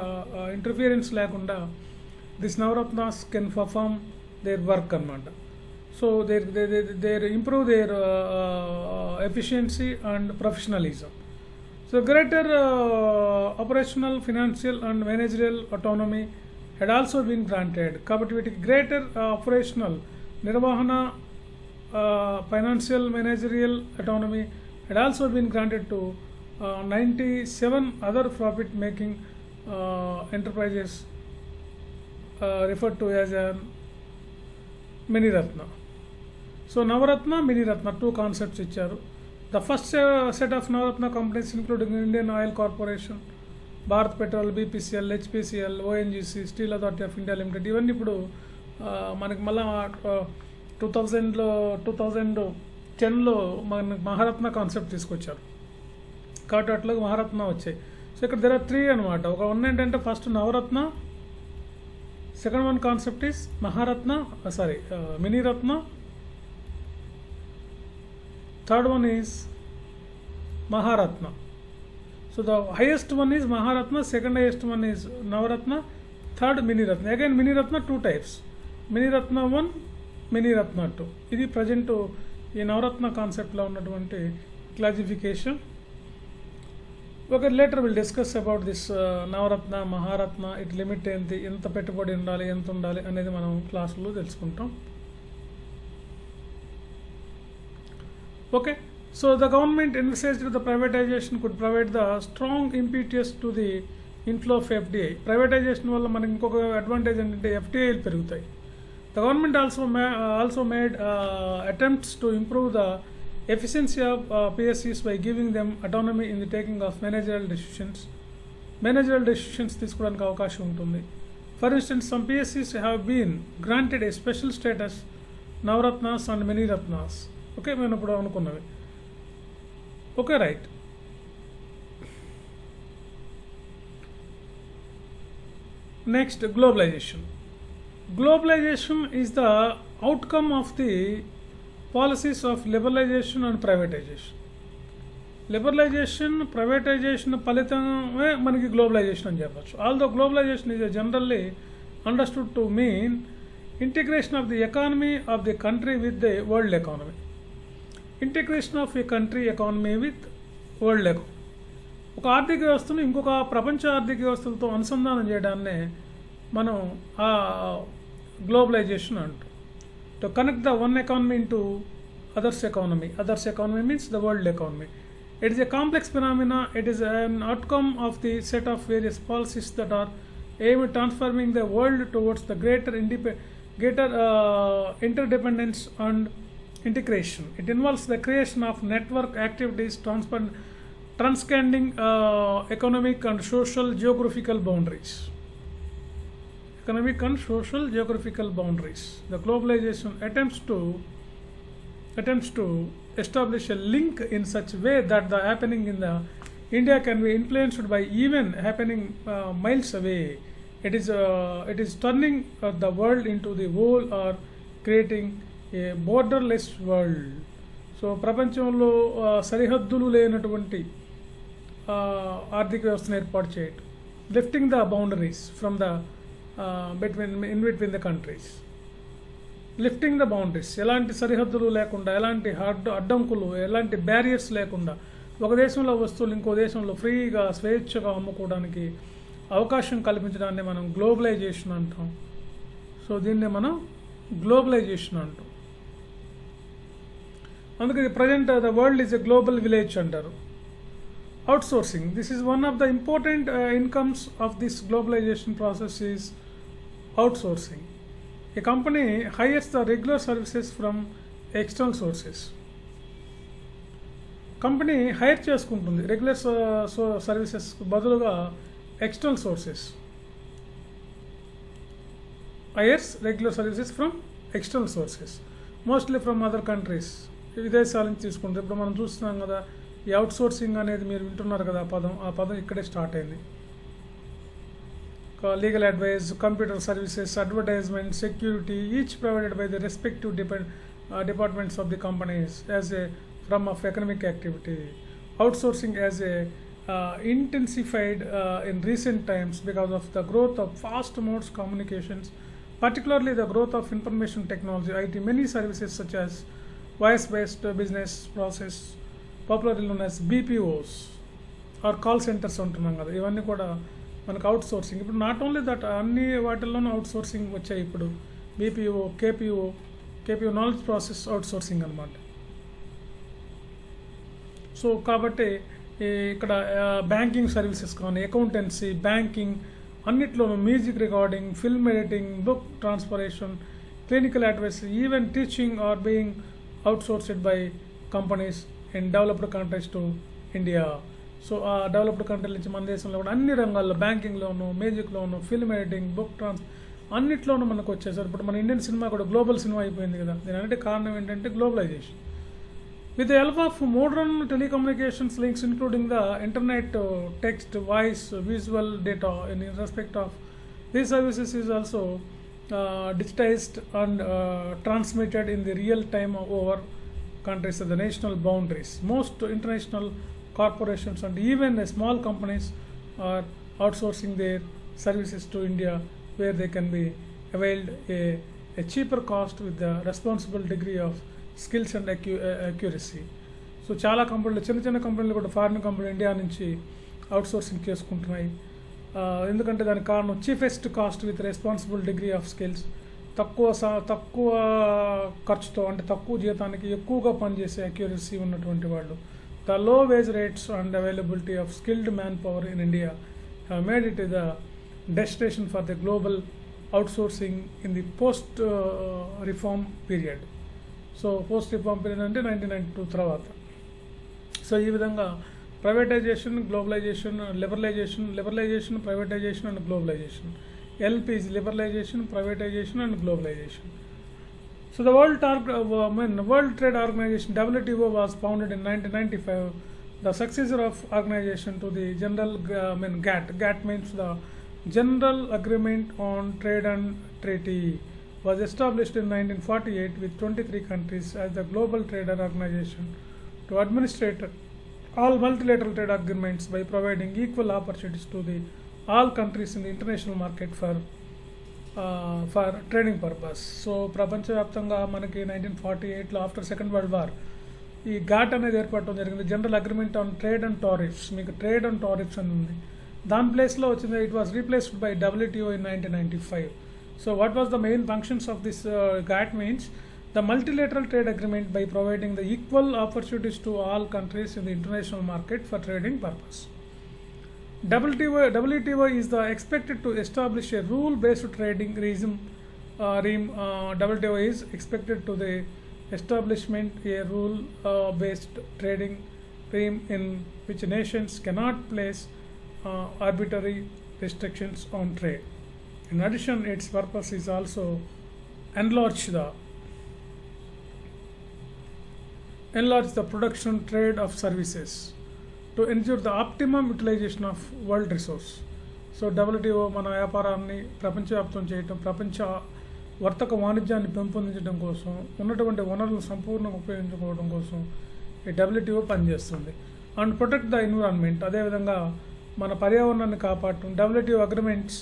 ఇంటర్ఫియరెన్స్ లేకుండా this Navratnas can perform their work అన్నమాట. So they improve their efficiency and professionalism. So greater operational, financial and managerial autonomy had also been granted. కాబట్టి వీటికి గ్రేటర్ ఆపరేషనల్ నిర్వహణ financial managerial autonomy had also been granted to 97 other profit making enterprises referred to as an Miniratna. So Navaratna, Miniratna, 2 concepts ఇచ్చారు. The first set of Navaratna companies including Indian Oil Corporation, Bharat Petrol, BPCL, HPCL, ONGC, Steel Authority of India Limited. ఇవన్నీ ఇప్పుడు మనకి మళ్ళీ 2010లో మనకి Maharatna concept తీసుకొచ్చారు కాబట్టి అట్లా మహారత్న వచ్చాయి. సో ఇక్కడ there are 3 అనమాట. ఒక ఏంటంటే first Navaratna, second one concept is Maharatna Miniratna, third one is Maharatna. So the highest one is Maharatna, second highest one is Navaratna, third Miniratna. Again Miniratna 2 types, Miniratna 1, Miniratna 2. ఇది present ఈ నవరత్న కాన్సెప్ట్లో ఉన్నటువంటి classification. Okay, later will discuss about this Navaratna Maharatna, it limit ఏంటి, ఎంత పెట్టుబడి ఉండాలి, ఎంత ఉండాలి అనేది మనం క్లాసులో తెలుసుకుంటాం. Okay, so the government envisaged the privatization could provide the strong impetus to the inflow of FDI. Privatization వల్ల మనకి ఇంకొక అడ్వాంటేజ్ ఏంటంటే FDIలు పెరుగుతాయి. The government also made attempts to improve the efficiency of PSUs by giving them autonomy in the taking of managerial decisions. Managerial decisions తీసుకోవడానికి అవకాశం ఉంటుంది. For instance, some PSUs have been granted a special status, Navaratnas and Miniratnas. Okay, మేము ఇప్పుడు అనుకున్నవి. Okay, right. Next globalization. Globalization is the outcome of the policies of liberalization and privatization. Liberalization, privatization ఫలితమే మనకి globalization అని చెప్పచ్చు. Although globalization is generally understood to mean integration of the economy of the country with the world economy. Integration of a country economy with world economy. ఒక ఆర్థిక వ్యవస్థను ఇంకొక ప్రపంచ ఆర్థిక వ్యవస్థలతో అనుసంధానం చేయడాన్నే మనం ఆ గ్లోబలైజేషన్ అంటాం. To connect the one economy into others economy. Others economy means the world economy. It is a complex phenomena. It is an outcome of the set of various policies that are aimed at transforming the world towards the greater interdependence and integration. It involves the creation of network activities transcending economic and social geographical boundaries. Economic and social geographical boundaries. The globalization attempts to establish a link in such a way that the happening in the India can be influenced by even happening miles away. It is turning the world into the whole or creating a borderless world. So ప్రపంచంలో సరిహద్దులు లేనటువంటి ఆర్థిక వ్యవస్థను ఏర్పాటు చేయటం. Lifting the boundaries from the between the countries. Lifting the boundaries, ఎలాంటి సరిహద్దులు లేకుండా, ఎలాంటి అడ్డంకులు, ఎలాంటి బ్యారియర్స్ లేకుండా ఒక దేశంలో వస్తువులు ఇంకో దేశంలో ఫ్రీగా స్వేచ్ఛగా అమ్ముకోవడానికి అవకాశం కల్పించడాన్ని మనం గ్లోబలైజేషన్ అంటాం. సో దీన్నే మనం గ్లోబలైజేషన్ అంటాం. అందుకే present the world is a global village అంటారు. Outsourcing, this is one of the important incomes of this globalization process is outsourcing. A company hires the regular services from external sources. Company hire చేసుకుంటుంది regular services బదులుగా external sources. Hires regular services from external sources, mostly from other countries, విదేశాల నుంచి తీసుకుంటారు. ఇప్పుడు మనం చూస్తున్నాం కదా, ఈ అవుట్ సోర్సింగ్ అనేది మీరు వింటున్నారు కదా ఆ పదం ఇక్కడే స్టార్ట్ అయింది. Legal advice, computer services, advertisement, security, each provided by the respective departments of the companies as a form of economic activity. Outsourcing as a intensified in recent times because of the growth of fast modes communications, particularly the growth of information technology, IT. Many services such as voice-based business process, popularly known as BPOs or call centers ఉంటున్నాం కదా, ఇవన్నీ కూడా మనకు out sourcing. ఇప్పుడు not only that, అన్ని వాటిల్లోనూ out sourcing వచ్చాయి. ఇప్పుడు BPO, KPO knowledge process out sourcing అనమాట. సో కాబట్టి ఇక్కడ బ్యాంకింగ్ సర్వీసెస్ కానీ, అకౌంటెన్సీ, బ్యాంకింగ్ అన్నిట్లోనూ, music recording, film editing, book transcription, clinical advice, even teaching are being outsourced by companies in developed countries to India. So ఆ developed కంట్రీల నుంచి మన దేశంలో కూడా అన్ని రంగాల్లో, బ్యాంకింగ్లోను, మ్యూజిక్లోను, ఫిల్మ్ ఎడిటింగ్, బుక్ అన్నిట్లోనూ మనకు వచ్చేసారు. ఇప్పుడు మన ఇండియన్ సినిమా కూడా గ్లోబల్ సినిమా అయిపోయింది కదా. దీని అంటే కారణం ఏంటంటే globalization. With the help of modern telecommunications links including the internet, text, voice, visual data in respect of these services is also digitized and transmitted in the real time over countries at the national boundaries. Most international corporations and even small companies are outsourcing their services to India, where they can be availed a cheaper cost with the responsible degree of skills and accuracy. So చాలా కంపెనీలు, చిన్న చిన్న కంపెనీలు కూడా foreign కంపెనీలు India నుంచి outsourcing చేసుకుంటున్నాయి. ఎందుకంటే దానికి కారణం chiefest cost with responsible degree of skills, తక్కువ ఖర్చుతో అంటే తక్కువ జీతానికి ఎక్కువగా పనిచేసే అక్యూరసీ ఉన్నటువంటి వాళ్ళు. The low wage rates and availability of skilled manpower in India have made it the destination for the global outsourcing in the post reform period. So post reform period అంటే 1992 తర్వాత. So ఈ విధంగా privatization, globalisation, liberalisation, privatisation and globalization. LP is liberalization, privatization and globalization. So the World Trade Organization WTO was founded in 1995. The successor of organization to the general GATT. GATT means the General Agreement on Trade and Treaty, was established in 1948 with 23 countries as the global trade organization to administrate all multilateral trade agreements by providing equal opportunities to the all countries in the international market for trading purpose. So ప్రపంచవ్యాప్తంగా మనకి 1948లో after second world war ఈ ఘాట్ అనేది ఏర్పడటం జరిగింది. General agreement on trade and tariffs, మీకు trade and tariffs అని ఉంది. దాని ప్లేస్లో వచ్చింది, it was replaced by WTO in 1995. So what was the main functions of this ghat means the multilateral trade agreement by providing the equal opportunities to all countries in the international market for trading purpose. WTO is expected to establish a rule-based trading regime. WTO is expected to the establishment a rule-based trading regime in which nations cannot place arbitrary restrictions on trade. In addition, its purpose is also enlarge the production trade of services to ensure the optimum utilization of world resource. So WTO మన వ్యాపారాన్ని ప్రపంచవ్యాప్తం చేయటం, ప్రపంచ వర్తక వాణిజ్యాన్ని పెంపొందించడం కోసం, ఉన్నటువంటి వనరులను సంపూర్ణంగా ఉపయోగించుకోవడం కోసం ఈ WTO పనిచేస్తుంది. అండ్ ప్రొటెక్ట్ ద ఎన్విరాన్మెంట్, అదేవిధంగా మన పర్యావరణాన్ని కాపాడటం. WTO agreements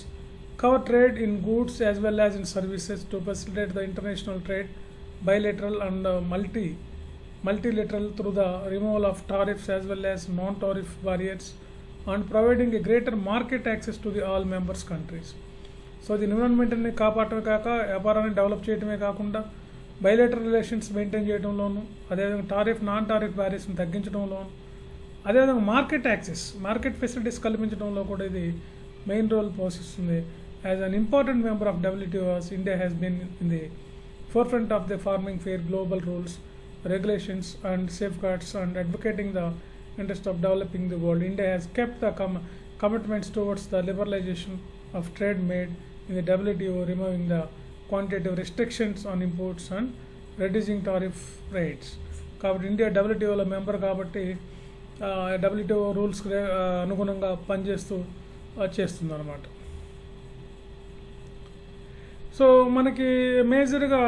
cover trade in goods as well as in services to facilitate the international trade, bilateral and multilateral through the removal of tariffs as well as non-tariff barriers and providing a greater market access to the all members countries. So ఇది ఎన్విరాన్మెంట్ని కాపాడటమే కాక వ్యాపారాన్ని develop చేయడమే కాకుండా bilateral relations maintain చేయడంలోను, అదేవిధంగా non tariff బ్యారియర్స్ని తగ్గించడంలోను, అదేవిధంగా market facilities కల్పించడంలో కూడా ఇది మెయిన్ రోల్ పోషిస్తుంది. As an important member of WTO, India has been in the forefront of the farming fair global rules, regulations and safeguards and advocating the interest of developing the world. India has kept the commitments towards the liberalization of trade made in the WTO, removing the quantitative restrictions on imports and reducing tariff rates. కాబట్టి India WTOలో member కాబట్టి WTO rules అనుగుణంగా పనిచేస్తూ చేస్తుంది అన్నమాట. So మనకి మేజర్గా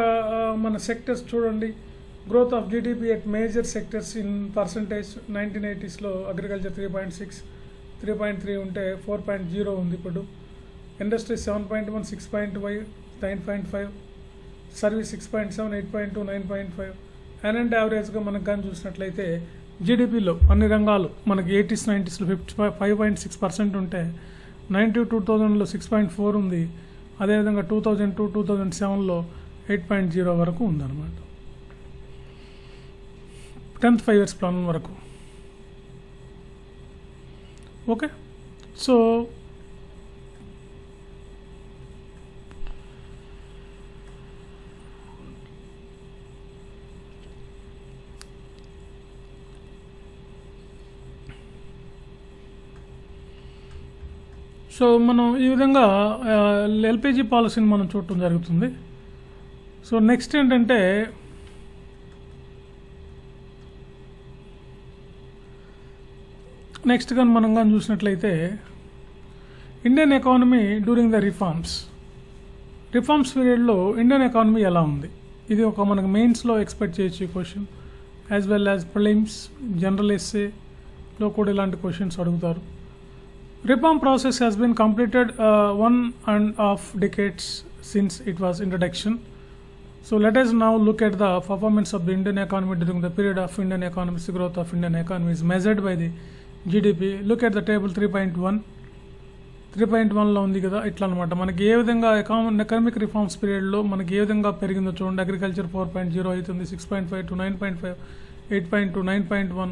మన sectors చూడండి, growth of GDP at major sectors in percentage 1980s agriculture 3.6, 3.3 ఉంటే 4.0 ఉంది ఇప్పుడు. Industry 7.1, 6.5, 9.5, service 6.7, 8.2, 9.5. అండ్ యావరేజ్గా మనకు కానీ చూసినట్లయితే జీడిపిలో అన్ని రంగాలు మనకి 80s, 90s 5.6% ఉంటే 2000లో 6.4 ఉంది. అదేవిధంగా 2002, 2007లో 8.0 వరకు ఉందన్నమాట. 10th 5 years ప్లాన్ వరకు. ఓకే, సో మనం ఈ విధంగా LPG పాలసీని మనం చూడటం జరుగుతుంది. సో నెక్స్ట్ ఏంటంటే నెక్స్ట్ కానీ మనం కానీ చూసినట్లయితే Indian economy during the reforms పీరియడ్లో ఇండియన్ ఎకానమీ ఎలా ఉంది, ఇది ఒక మనకు మెయిన్స్లో ఎక్స్పెక్ట్ చేయొచ్చు question. As well as prelims, general ఎస్సేలో కూడా ఇలాంటి క్వశ్చన్స్ అడుగుతారు. Reform process has been completed 1.5 decades since it was introduction. So let us now look at the performance of the Indian economy during the period of Indian economy. The growth of Indian economy is measured by the GDP. Look at the table 3.1లో ఉంది కదా, ఇట్లా అనమాట. మనకి ఏ విధంగా economic reforms పీరియడ్లో మనకి ఏ విధంగా పెరిగిందో చూడండి. అగ్రికల్చర్ 4.0 అవుతుంది, 6.5 to 9.5, 8.2, 9.1,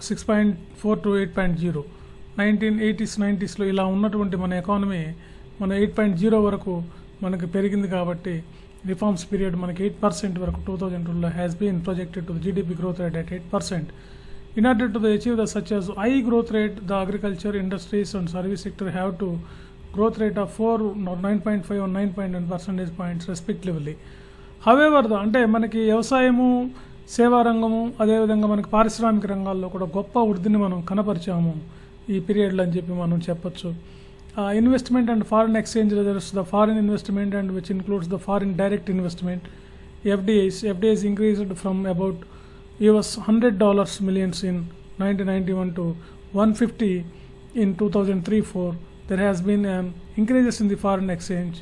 6.4 to 8.0. 1980s, 90sలో ఇలా ఉన్నటువంటి మన ఎకానమీ మన 8.0 వరకు మనకి పెరిగింది. కాబట్టి రిఫార్మ్స్ పీరియడ్ మనకి 8% వరకు 2002లో has been projected to the GDP growth rate at 8%. In order to achieve the such as high growth rate, the agriculture, industries and service sector have to growth rate of 4, 9.5 and 9.1 percentage points respectively. However, అంటే మనకి వ్యవసాయము, సేవా రంగము, అదేవిధంగా మనకి పారిశ్రామిక రంగాల్లో కూడా గొప్ప వృద్ధిని మనం కనపరిచాము ఈ పీరియడ్లో అని చెప్పి మనం చెప్పొచ్చు. Investment and foreign exchange reserves, the foreign investment and which includes the foreign direct investment, FDIs increased from about $100 millions in 1991 to 150 in 2003-4. There has been an increases in the foreign exchange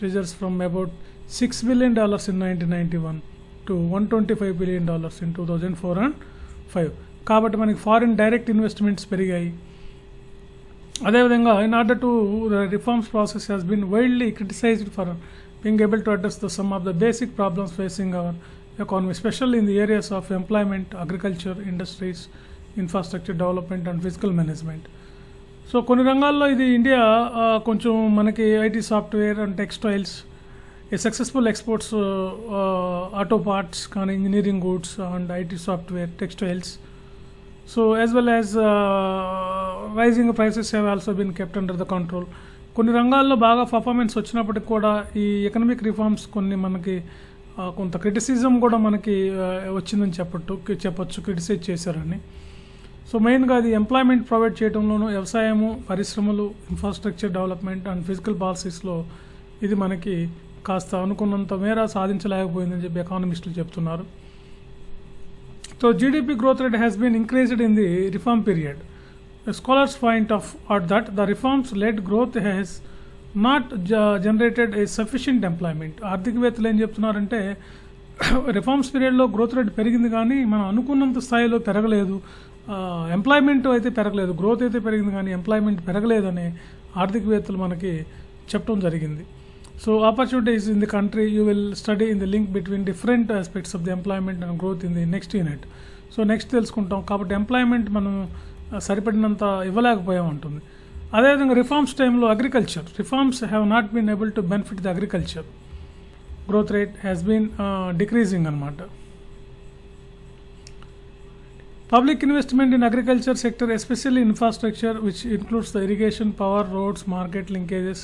reserves from about $6 billion in 1991 to $125 billion in 2004 and 5. కాబట్టి మనకి foreign direct investments పెరిగాయి. అదేవిధంగా in order to reforms process has been widely criticized for being able to address some of the basic problems facing our economy, especially in the areas of employment, agriculture, industries, infrastructure development and fiscal management. So కొన్ని రంగాల్లో ఇది India కొంచెం మనకి IT software and textiles, successful exports, auto parts కానీ, engineering goods and IT software, textiles. So as well as rising prices have also been kept under the control. కొన్ని రంగాల్లో బాగా performance వచ్చినప్పటికి కూడా ఈ ఎకనామిక్ రిఫార్మ్స్ కొన్ని మనకి కొంత క్రిటిసిజం కూడా మనకి వచ్చిందని చెప్పొచ్చు, క్రిటిసైజ్ చేశారని. సో మెయిన్గా అది ఎంప్లాయ్మెంట్ ప్రొవైడ్ చేయడంలోనూ, వ్యవసాయము, పరిశ్రమలు, ఇన్ఫ్రాస్ట్రక్చర్ డెవలప్మెంట్ అండ్ ఫిజికల్ పాలసీస్లో ఇది మనకి కాస్త అనుకున్నంత మేర సాధించలేకపోయిందని చెప్పి ఎకానమిస్టులు చెప్తున్నారు. So GDP growth rate has been increased in the reform period. The scholars point out that the reforms-led growth has not generated a sufficient employment. ఆర్థికవేత్తలు ఏం చెప్తున్నారంటే రిఫార్మ్స్ పీరియడ్లో గ్రోత్ రేట్ పెరిగింది కానీ మనం అనుకున్నంత స్థాయిలో పెరగలేదు, ఎంప్లాయ్మెంట్ అయితే పెరగలేదు, గ్రోత్ అయితే పెరిగింది కానీ ఎంప్లాయ్మెంట్ పెరగలేదని ఆర్థికవేత్తలు మనకి చెప్పడం జరిగింది. So opportunities in the country, you will study in the link between different aspects of the employment and growth in the next unit. So next తెలుసుకుంటాం. కాబట్టి ఎంప్లాయ్మెంట్ మనం సరిపడినంత ఇవ్వలేకపోయాం ఉంటుంది. అదేవిధంగా రిఫార్మ్స్ టైంలో agriculture reforms have not been able to benefit the agriculture. Growth rate has been decreasing అనమాట. Public investment in agriculture sector, especially infrastructure, which includes the irrigation, power, roads, market linkages,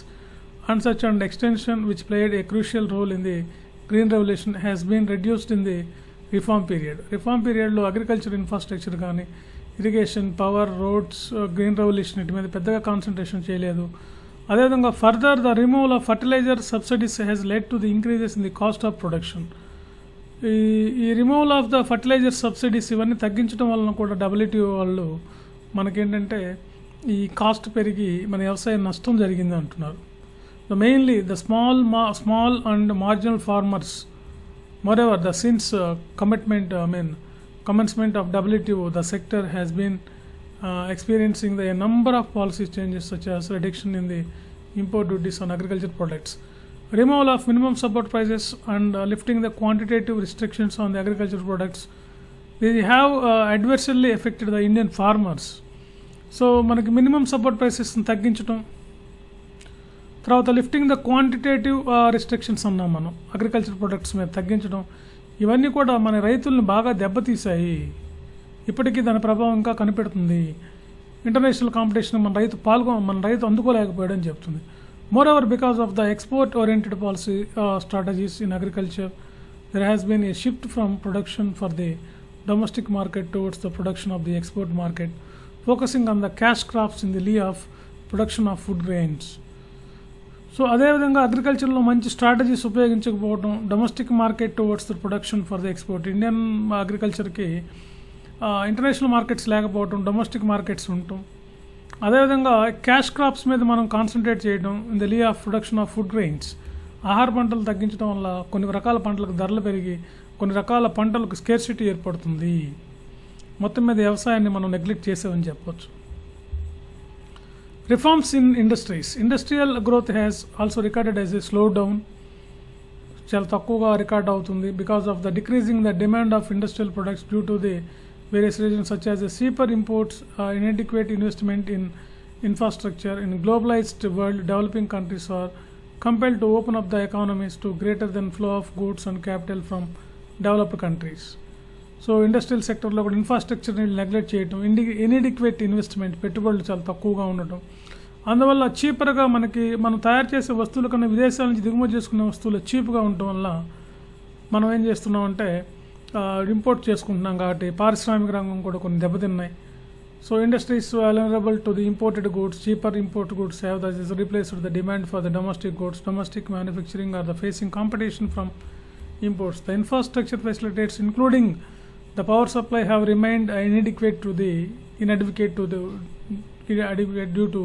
and such and extension, which played a crucial role in the Green Revolution, has been reduced in the reform period. Reform period lo agriculture infrastructure gaani, irrigation, power, roads, Green Revolution it మీద పెద్దగా concentration చేయలేదు. అదేవిధంగా further the removal of fertiliser subsidies has led to the increases in the cost of production. ఈ removal of the fertiliser subsidies ఇవన్నీ తగ్గించడం వలన కూడా WTO వాళ్ళు మనకేంటంటే ఈ కాస్ట్ పెరిగి మన వ్యవసాయం నష్టం జరిగింది అంటున్నారు. Mainly the small and marginal farmers. Moreover the sins commencement of WTO, the sector has been experiencing a number of policy changes such as reduction in the import duties on agriculture products, removal of minimum support prices, and lifting the quantitative restrictions on the agricultural products. They have adversely affected the Indian farmers. So మనకి minimum support ప్రైసెస్ని తగ్గించడం, తర్వాత lifting the quantitative restrictions అన్నాం మనం agriculture products మీద తగ్గించడం, ఇవన్నీ కూడా మన రైతులను బాగా దెబ్బతీశాయి. ఇప్పటికీ దాని ప్రభావం ఇంకా కనిపెడుతుంది. ఇంటర్నేషనల్ కాంపిటీషన్ మన రైతు అందుకోలేకపోయాడని చెప్తుంది. Moreover, because of the export-oriented policy strategies in agriculture, there has been a shift from production for the domestic market towards the production of the export market, focusing on the cash crops in the lieu of production of food grains. So అదేవిధంగా అగ్రికల్చర్లో మంచి strategies ఉపయోగించకపోవడం, domestic market towards the production for the export. Indian అగ్రికల్చర్కి international markets లేకపోవడం, domestic markets ఉండటం, అదేవిధంగా cash crops మీద మనం కాన్సన్ట్రేట్ చేయడం in the lieu of production of food grains. ఆహార పంటలు తగ్గించడం వల్ల కొన్ని రకాల పంటలకు ధరలు పెరిగి కొన్ని రకాల పంటలకు స్కేర్సిటీ ఏర్పడుతుంది. మొత్తం మీద వ్యవసాయాన్ని మనం నెగ్లెక్ట్ చేసామని చెప్పవచ్చు. Reforms in industries. Industrial growth has also recorded as a slow down. చాలా తక్కువగా రికార్డ్ అవుతుంది because of the decreasing the demand of industrial products due to the various reasons such as the cheaper imports, inadequate investment in infrastructure. In globalized world, developing countries are compelled to open up the economies to greater than flow of goods and capital from developed countries. So industrial సెక్టర్లో కూడా ఇన్ఫ్రాస్ట్రక్చర్ని neglect చేయడం, inadequate investment పెట్టుబడులు చాలా తక్కువగా ఉండటం, అందువల్ల చీపర్గా మనం తయారు చేసే వస్తువుల కన్నా విదేశాల నుంచి దిగుమతి చేసుకునే వస్తువులు చీప్గా ఉండటం వల్ల మనం ఏం చేస్తున్నామంటే ఇంపోర్ట్ చేసుకుంటున్నాం. కాబట్టి పారిశ్రామిక రంగం కూడా కొన్ని దెబ్బతిన్నాయి. So industries vulnerable to the imported goods. Cheaper import goods have that is replaced the demand for the domestic goods. Domestic manufacturing or the facing competition from imports. The infrastructure facilitates, including the power supply, have remained inadequate due to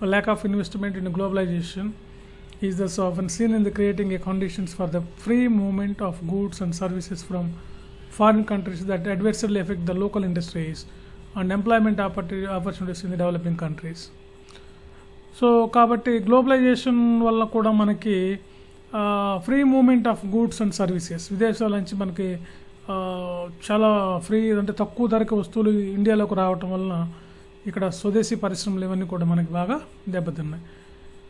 a lack of investment in globalization. Is thus often seen in the creating a conditions for the free movement of goods and services from foreign countries that adversely affect the local industries and employment opportunities in the developing countries. So కాబట్టి globalization వల్ల కూడా మనకి free movement of goods and services, విదేశాల నుంచి మనకి చాలా free అంటే తక్కువ ధరకి వస్తువులు ఇండియాలోకి రావటం వలన ఇక్కడ స్వదేశీ పరిశ్రమలు ఇవన్నీ కూడా మనకి బాగా దెబ్బతిన్నాయి.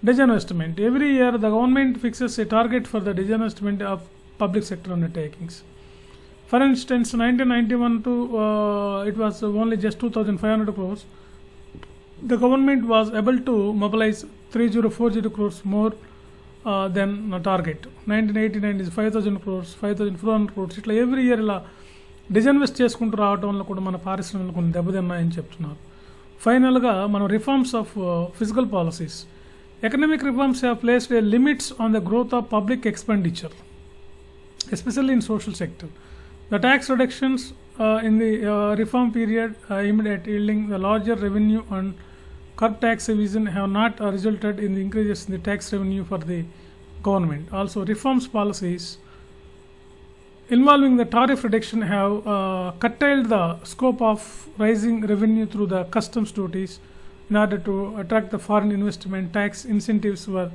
Disinvestment. Every year the government fixes a target for the disinvestment of public sector undertakings. For instance, 1991 to it was only just 2,500 crores. The government was able to mobilize 3,040 crores more than the target. 1989 is 5,000 crores, 5,400 crores. ఇట్లా every year ఇలా disinvest చేసుకుంటూ రావడం వల్ల కూడా మన పారిశ్రమలు కొన్ని దెబ్బతిన్నాయని చెప్తున్నారు. ఫైనల్గా మనం reforms of physical policies. Economic reforms have placed limits on the growth of public expenditure, especially in social sector. The tax reductions in the reform period aimed at yielding the larger revenue and curb tax evasion have not resulted in the increases in the tax revenue for the government. Also, reforms policies involving the tariff reduction have curtailed the scope of rising revenue through the customs duties. In order to attract the foreign investment, tax incentives were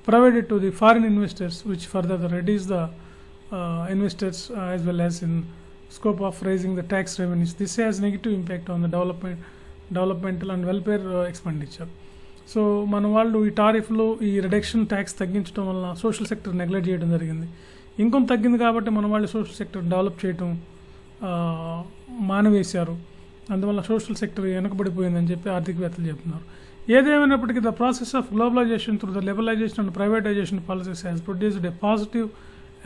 provided to the foreign investors, which further reduce the investors as well as in scope of raising the tax revenues. This has negative impact on the developmental and welfare expenditure. So మన వాళ్ళు ఈ టారిఫ్లో ఈ reduction tax తగ్గించడం వల్ల social sector neglect చేయడం జరిగింది. Income తగ్గింది కాబట్టి మన వాళ్ళు సోషల్ సెక్టర్ డెవలప్ చేయడం మానవేశారు. అందువల్ల సోషల్ సెక్టర్ వెనకబడిపోయిందని చెప్పి ఆర్థికవేత్తలు చెప్తున్నారు. ఏదేమైనప్పటికీ the process of globalization through the liberalization and privatization policies has produced a positive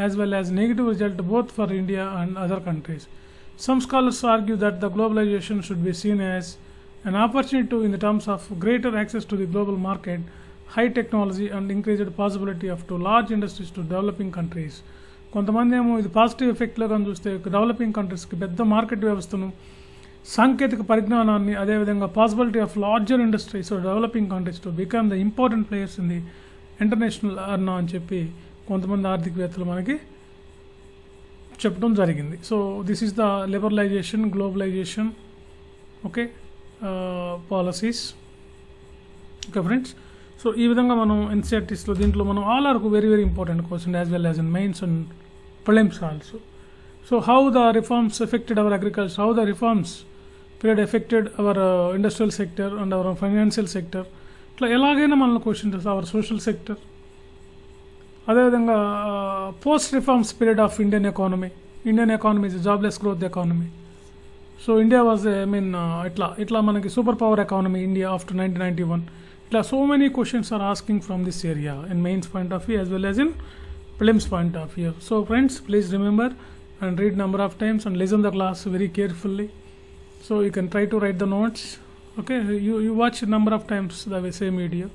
as well as negative result both for India and other countries. Some scholars argue that the globalization should be seen as an opportunity in the terms of greater access to the global market, high technology and increased possibility of to large industries to developing countries. కొంతమంది ఏమో ఇది positive ఎఫెక్ట్లో కానీ చూస్తే developing కంట్రీస్కి పెద్ద market వ్యవస్థను, సాంకేతిక పరిజ్ఞానాన్ని, అదేవిధంగా possibility of larger industries developing countries to become the important players in the international arena అని చెప్పి కొంతమంది ఆర్థికవేత్తలు మనకి చెప్పడం జరిగింది. So this is the liberalisation, globalisation okay policies. Okay friends, so ఈ విధంగా మనం ఎన్సీఆర్టీస్లో దీంట్లో మనం all are very very important question as well as in mains and prelims also. So how the reforms affected our agriculture, how the reforms period affected our industrial sector and our financial sector. ఇట్లా ఎలాగైనా మనల్ని question చేస్తారు. Our social sector, అదేవిధంగా post reforms period of Indian economy is jobless growth economy. So India was ఇట్లా మనకి superpower economy India after 1991. ఇట్లా so many questions are asking from this area in mains point of view as well as in prelims point of view. So friends, please remember and read number of times and listen the class very carefully. So you can try to write the notes. Okay, you watch a number of times the same video,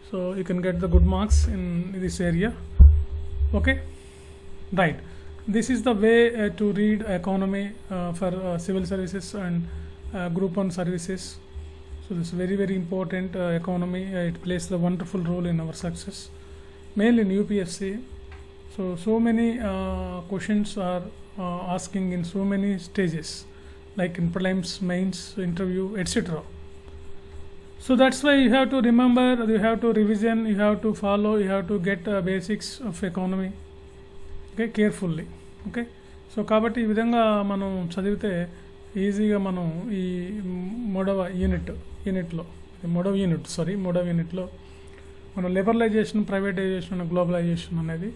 so you can get the good marks in this area. Okay, right, this is the way to read economy for civil services and group 1 services. So this is very very important. Economy it plays the wonderful role in our success, mainly in UPSC. So many questions are asking in so many stages, like in prelims, mains, interview, etc. So that's why you have to remember, you have to revision, you have to follow, you have to get basics of economy, okay, carefully. Okay, so కాబట్టి ఈ విధంగా మనం చదివితే ఈజీగా మనం ఈ మూడవ యూనిట్లో మనం లిబరలైజేషన్, ప్రైవేటైజేషన్, గ్లోబలైజేషన్ అనేది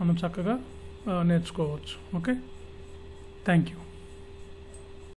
మనం చక్కగా నేర్చుకోవచ్చు. Okay, thank you.